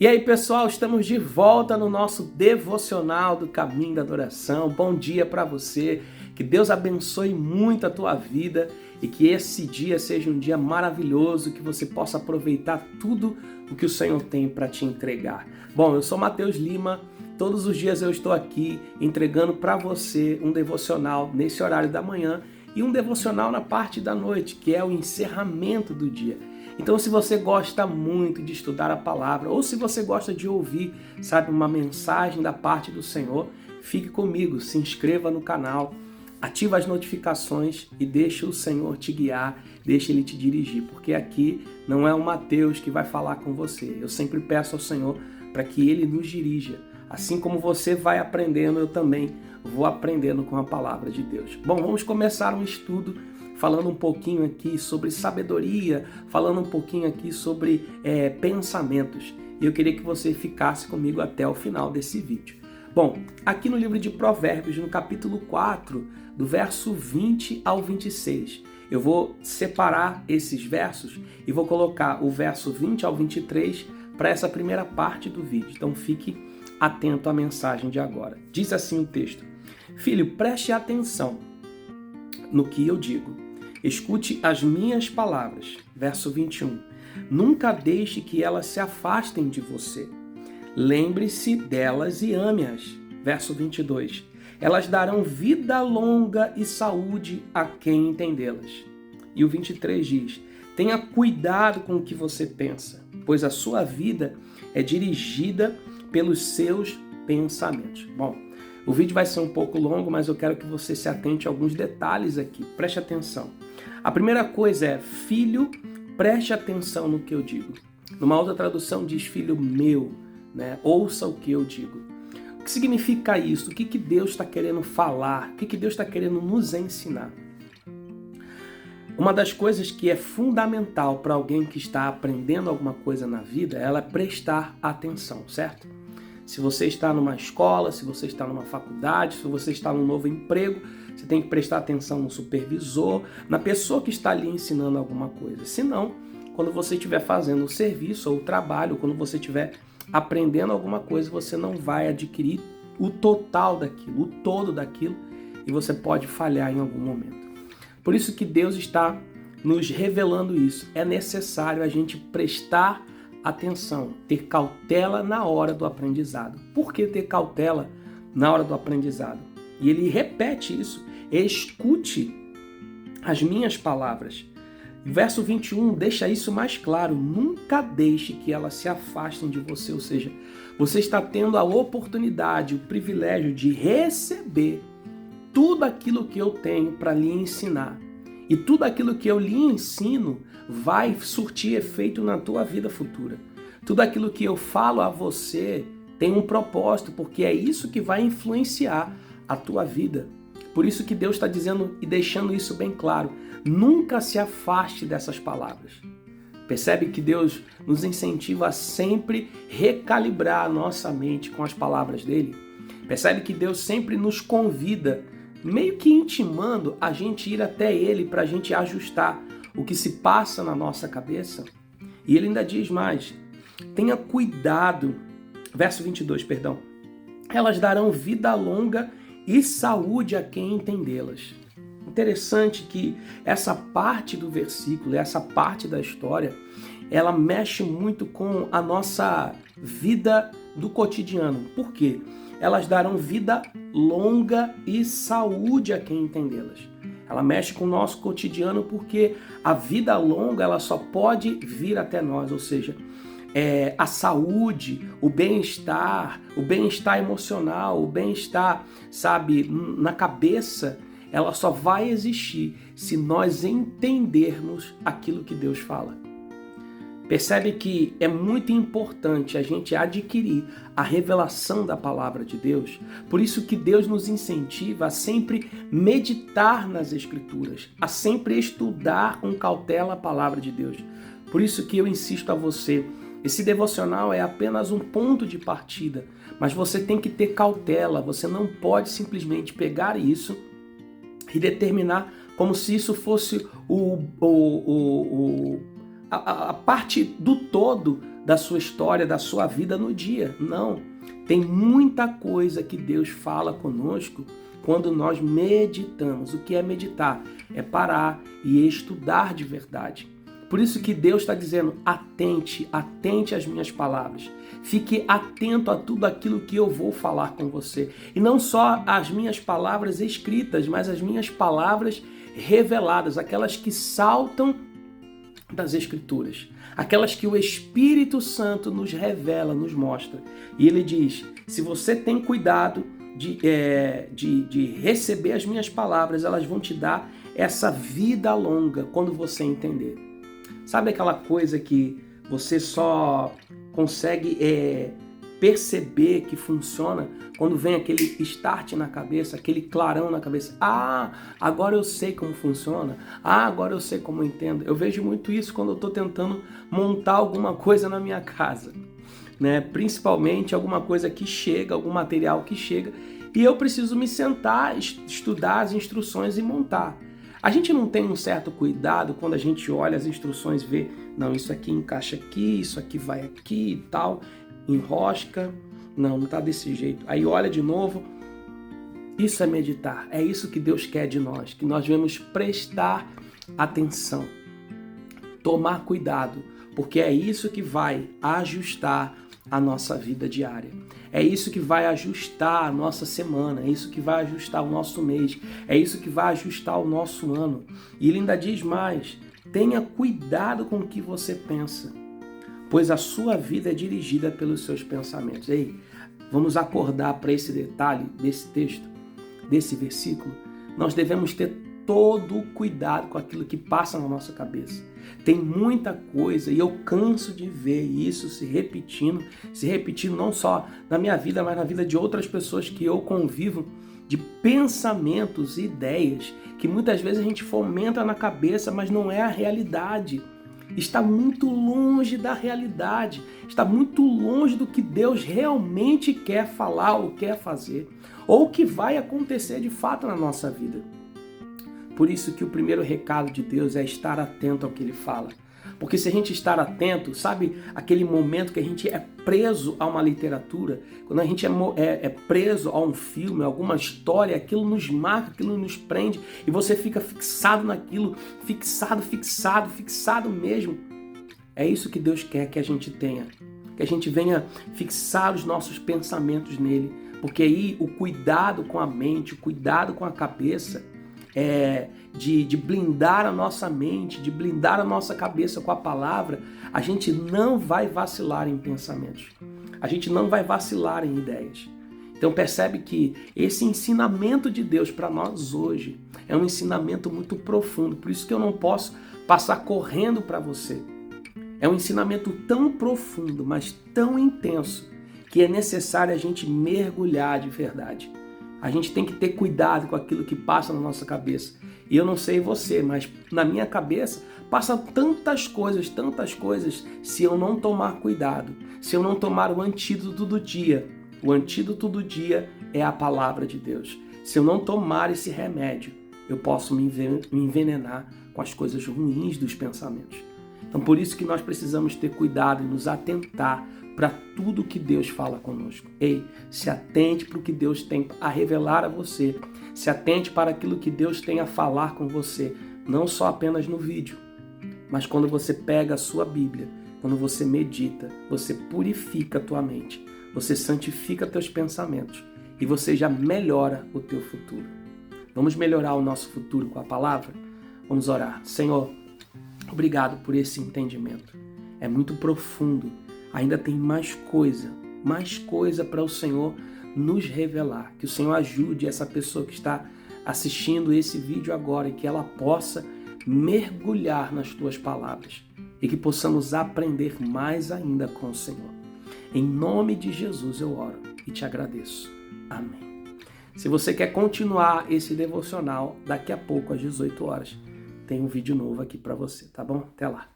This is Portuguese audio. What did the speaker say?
E aí, pessoal, estamos de volta no nosso devocional do Caminho da Adoração. Bom dia para você, que Deus abençoe muito a tua vida e que esse dia seja um dia maravilhoso, que você possa aproveitar tudo o que o Senhor tem para te entregar. Bom, eu sou Mateus Lima, todos os dias eu estou aqui entregando para você um devocional nesse horário da manhã e um devocional na parte da noite, que é o encerramento do dia. Então, se você gosta muito de estudar a palavra, ou se você gosta de ouvir, uma mensagem da parte do Senhor, fique comigo, se inscreva no canal, ativa as notificações e deixe o Senhor te guiar, deixe Ele te dirigir, porque aqui não é o Mateus que vai falar com você. Eu sempre peço ao Senhor para que Ele nos dirija. Assim como você vai aprendendo, eu também vou aprendendo com a palavra de Deus. Bom, vamos começar um estudo falando um pouquinho aqui sobre sabedoria, falando um pouquinho aqui sobre pensamentos. E eu queria que você ficasse comigo até o final desse vídeo. Bom, aqui no livro de Provérbios, no capítulo 4, do verso 20 ao 26, eu vou separar esses versos e vou colocar o verso 20 ao 23 para essa primeira parte do vídeo. Então fique atento à mensagem de agora. Diz assim o texto: Filho, preste atenção no que eu digo. Escute as minhas palavras. Verso 21. Nunca deixe que elas se afastem de você. Lembre-se delas e ame-as. Verso 22. Elas darão vida longa e saúde a quem entendê-las. E o 23 diz: tenha cuidado com o que você pensa, pois a sua vida é dirigida pelos seus pensamentos. Bom, o vídeo vai ser um pouco longo, mas eu quero que você se atente a alguns detalhes aqui. Preste atenção. A primeira coisa é: filho, preste atenção no que eu digo. Numa outra tradução diz: filho meu, ouça o que eu digo. O que significa isso? O que Deus está querendo falar? O que Deus está querendo nos ensinar? Uma das coisas que é fundamental para alguém que está aprendendo alguma coisa na vida é ela prestar atenção, certo? Se você está numa escola, se você está numa faculdade, se você está num novo emprego, você tem que prestar atenção no supervisor, na pessoa que está ali ensinando alguma coisa. Senão, quando você estiver fazendo o serviço ou o trabalho, quando você estiver aprendendo alguma coisa, você não vai adquirir o total daquilo, o todo daquilo, e você pode falhar em algum momento. Por isso que Deus está nos revelando isso. É necessário a gente prestar atenção, ter cautela na hora do aprendizado. Por que ter cautela na hora do aprendizado? E ele repete isso: escute as minhas palavras. Verso 21 deixa isso mais claro: nunca deixe que elas se afastem de você. Ou seja, você está tendo a oportunidade, o privilégio de receber tudo aquilo que eu tenho para lhe ensinar. E tudo aquilo que eu lhe ensino vai surtir efeito na tua vida futura. Tudo aquilo que eu falo a você tem um propósito, porque é isso que vai influenciar a tua vida. Por isso que Deus está dizendo e deixando isso bem claro: nunca se afaste dessas palavras. Percebe que Deus nos incentiva a sempre recalibrar a nossa mente com as palavras dele? Percebe que Deus sempre nos convida, meio que intimando a gente ir até ele para a gente ajustar o que se passa na nossa cabeça? E ele ainda diz mais: tenha cuidado. Verso 22, perdão. Elas darão vida longa e saúde a quem entendê-las. Interessante que essa parte do versículo, essa parte da história, ela mexe muito com a nossa vida do cotidiano. Por quê? Elas darão vida longa e saúde a quem entendê-las. Ela mexe com o nosso cotidiano porque a vida longa ela só pode vir até nós, ou seja, a saúde, o bem-estar emocional, o bem-estar, na cabeça, ela só vai existir se nós entendermos aquilo que Deus fala. Percebe que é muito importante a gente adquirir a revelação da palavra de Deus. Por isso que Deus nos incentiva a sempre meditar nas Escrituras, a sempre estudar com cautela a palavra de Deus. Por isso que eu insisto a você, esse devocional é apenas um ponto de partida, mas você tem que ter cautela, você não pode simplesmente pegar isso e determinar como se isso fosse a parte do todo da sua história, da sua vida no dia. Não. Tem muita coisa que Deus fala conosco quando nós meditamos. O que é meditar? É parar e estudar de verdade. Por isso que Deus está dizendo, atente às minhas palavras. Fique atento a tudo aquilo que eu vou falar com você. E não só as minhas palavras escritas, mas as minhas palavras reveladas, aquelas que saltam das Escrituras, aquelas que o Espírito Santo nos revela, nos mostra. E ele diz, se você tem cuidado de receber as minhas palavras, elas vão te dar essa vida longa quando você entender. Sabe aquela coisa que você só consegue perceber que funciona quando vem aquele start na cabeça, aquele clarão na cabeça? Ah, agora eu sei como funciona. Ah, agora eu sei como eu entendo. Eu vejo muito isso quando eu estou tentando montar alguma coisa na minha casa, né? Principalmente alguma coisa que chega, algum material que chega, e eu preciso me sentar, estudar as instruções e montar. A gente não tem um certo cuidado quando a gente olha as instruções e vê, não, isso aqui encaixa aqui, isso aqui vai aqui e tal, enrosca, não está desse jeito. Aí olha de novo, isso é meditar, é isso que Deus quer de nós, que nós devemos prestar atenção, tomar cuidado, porque é isso que vai ajustar a nossa vida diária. É isso que vai ajustar a nossa semana, é isso que vai ajustar o nosso mês, é isso que vai ajustar o nosso ano. E ele ainda diz mais, tenha cuidado com o que você pensa, pois a sua vida é dirigida pelos seus pensamentos. Ei, vamos acordar para esse detalhe desse texto, desse versículo. Nós devemos ter todo o cuidado com aquilo que passa na nossa cabeça. Tem muita coisa e eu canso de ver isso se repetindo não só na minha vida, mas na vida de outras pessoas que eu convivo, de pensamentos e ideias que muitas vezes a gente fomenta na cabeça, mas não é a realidade. Está muito longe da realidade, está muito longe do que Deus realmente quer falar ou quer fazer, ou o que vai acontecer de fato na nossa vida. Por isso que o primeiro recado de Deus é estar atento ao que Ele fala. Porque se a gente estar atento, sabe aquele momento que a gente é preso a uma literatura, quando a gente é preso a um filme, a alguma história, aquilo nos marca, aquilo nos prende e você fica fixado naquilo, fixado mesmo. É isso que Deus quer que a gente tenha, que a gente venha fixar os nossos pensamentos nele, porque aí o cuidado com a mente, o cuidado com a cabeça, de blindar a nossa mente, de blindar a nossa cabeça com a palavra, a gente não vai vacilar em pensamentos, a gente não vai vacilar em ideias. Então percebe que esse ensinamento de Deus para nós hoje é um ensinamento muito profundo, por isso que eu não posso passar correndo para você. É um ensinamento tão profundo, mas tão intenso, que é necessário a gente mergulhar de verdade. A gente tem que ter cuidado com aquilo que passa na nossa cabeça. E eu não sei você, mas na minha cabeça passam tantas coisas, se eu não tomar cuidado, se eu não tomar o antídoto do dia. O antídoto do dia é a palavra de Deus. Se eu não tomar esse remédio, eu posso me envenenar com as coisas ruins dos pensamentos. Então por isso que nós precisamos ter cuidado e nos atentar para tudo que Deus fala conosco. Ei, se atente para o que Deus tem a revelar a você. Se atente para aquilo que Deus tem a falar com você. Não só apenas no vídeo, mas quando você pega a sua Bíblia, quando você medita, você purifica a tua mente, você santifica teus pensamentos e você já melhora o teu futuro. Vamos melhorar o nosso futuro com a palavra? Vamos orar. Senhor, obrigado por esse entendimento. É muito profundo. Ainda tem mais coisa para o Senhor nos revelar. Que o Senhor ajude essa pessoa que está assistindo esse vídeo agora e que ela possa mergulhar nas tuas palavras e que possamos aprender mais ainda com o Senhor. Em nome de Jesus eu oro e te agradeço. Amém. Se você quer continuar esse devocional, daqui a pouco às 18 horas, tem um vídeo novo aqui para você, tá bom? Até lá.